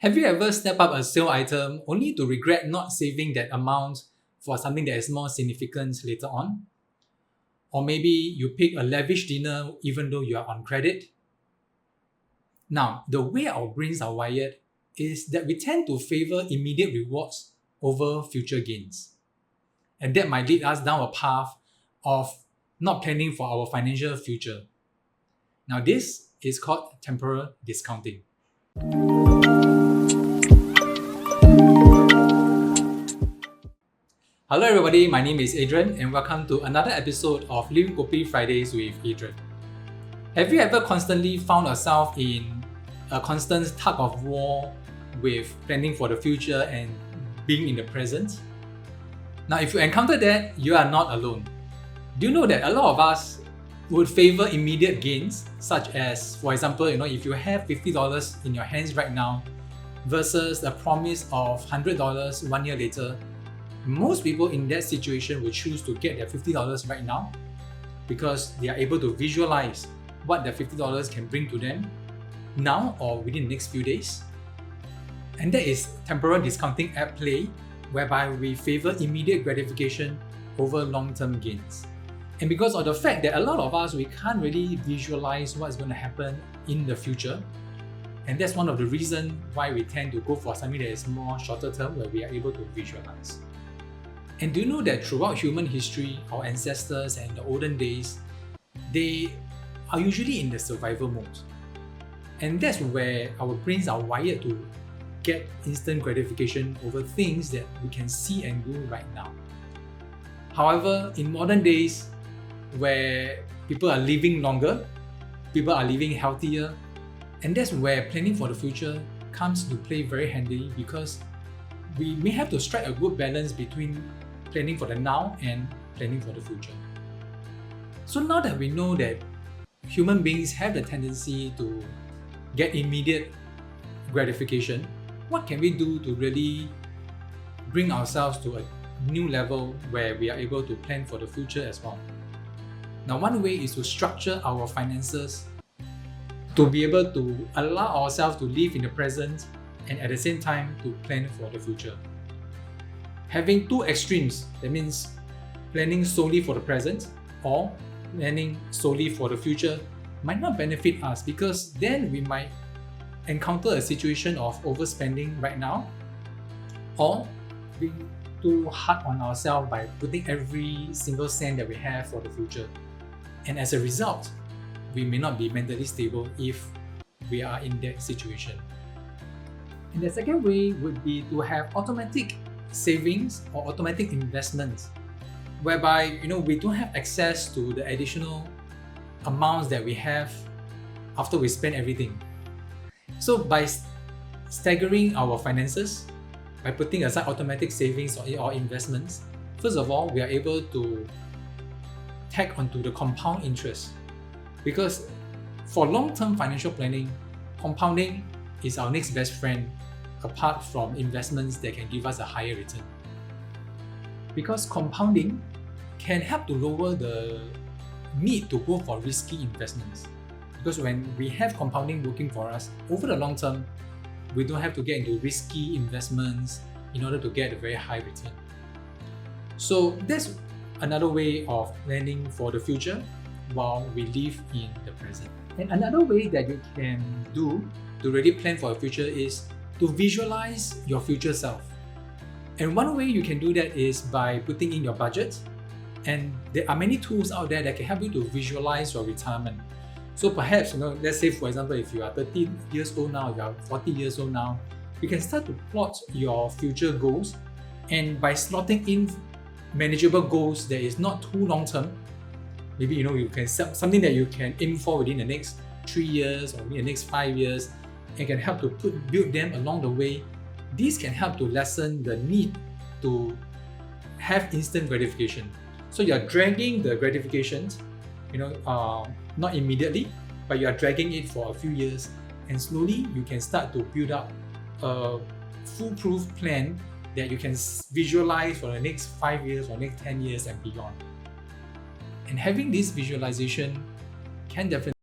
Have you ever snapped up a sale item only to regret not saving that amount for something that is more significant later on? Or maybe you pick a lavish dinner even though you are on credit? Now, the way our brains are wired is that we tend to favor immediate rewards over future gains. And that might lead us down a path of not planning for our financial future. Now, this is called temporal discounting. Hello everybody, my name is Adrian and welcome to another episode of Living Kopi Fridays with Adrian. Have you ever constantly found yourself in a constant tug of war with planning for the future and being in the present? Now, if you encounter that, you are not alone. Do you know that a lot of us would favor immediate gains, such as, for example, if you have $50 in your hands right now versus the promise of $100 1 year later, most people in that situation will choose to get their $50 right now because they are able to visualize what the $50 can bring to them now or within the next few days. And that is temporal discounting at play, whereby we favor immediate gratification over long-term gains. And because of the fact that a lot of us, we can't really visualize what's going to happen in the future, and that's one of the reasons why we tend to go for something that is more shorter term, where we are able to visualize. And do you know that throughout human history, our ancestors and the olden days, they are usually in the survival mode. And that's where our brains are wired to get instant gratification over things that we can see and do right now. However, in modern days, where people are living longer, people are living healthier, and that's where planning for the future comes to play very handily, because we may have to strike a good balance between planning for the now and planning for the future. So now that we know that human beings have the tendency to get immediate gratification, what can we do to really bring ourselves to a new level where we are able to plan for the future as well? Now, one way is to structure our finances to be able to allow ourselves to live in the present and at the same time to plan for the future. Having two extremes, that means planning solely for the present or planning solely for the future, might not benefit us, because then we might encounter a situation of overspending right now, or being too hard on ourselves by putting every single cent that we have for the future. And as a result, we may not be mentally stable if we are in that situation. And the second way would be to have automatic savings or automatic investments, whereby we don't have access to the additional amounts that we have after we spend everything. So by staggering our finances, by putting aside automatic savings or investments, first of all, we are able to tag onto the compound interest, because for long-term financial planning, compounding is our next best friend, apart from investments that can give us a higher return. Because compounding can help to lower the need to go for risky investments. Because when we have compounding working for us, over the long term, we don't have to get into risky investments in order to get a very high return. So that's another way of planning for the future while we live in the present. And another way that you can do to really plan for the future is to visualize your future self. And one way you can do that is by putting in your budget. And there are many tools out there that can help you to visualize your retirement. So perhaps, let's say for example, if you are 30 years old now, if you are 40 years old now, you can start to plot your future goals. And by slotting in manageable goals that is not too long term, maybe you can set something that you can aim for within the next 3 years or within the next 5 years, and can help to build them along the way. These can help to lessen the need to have instant gratification. So you are dragging the gratifications, not immediately, but you are dragging it for a few years, and slowly you can start to build up a foolproof plan that you can visualize for the next 5 years or next 10 years and beyond. And having this visualization can definitely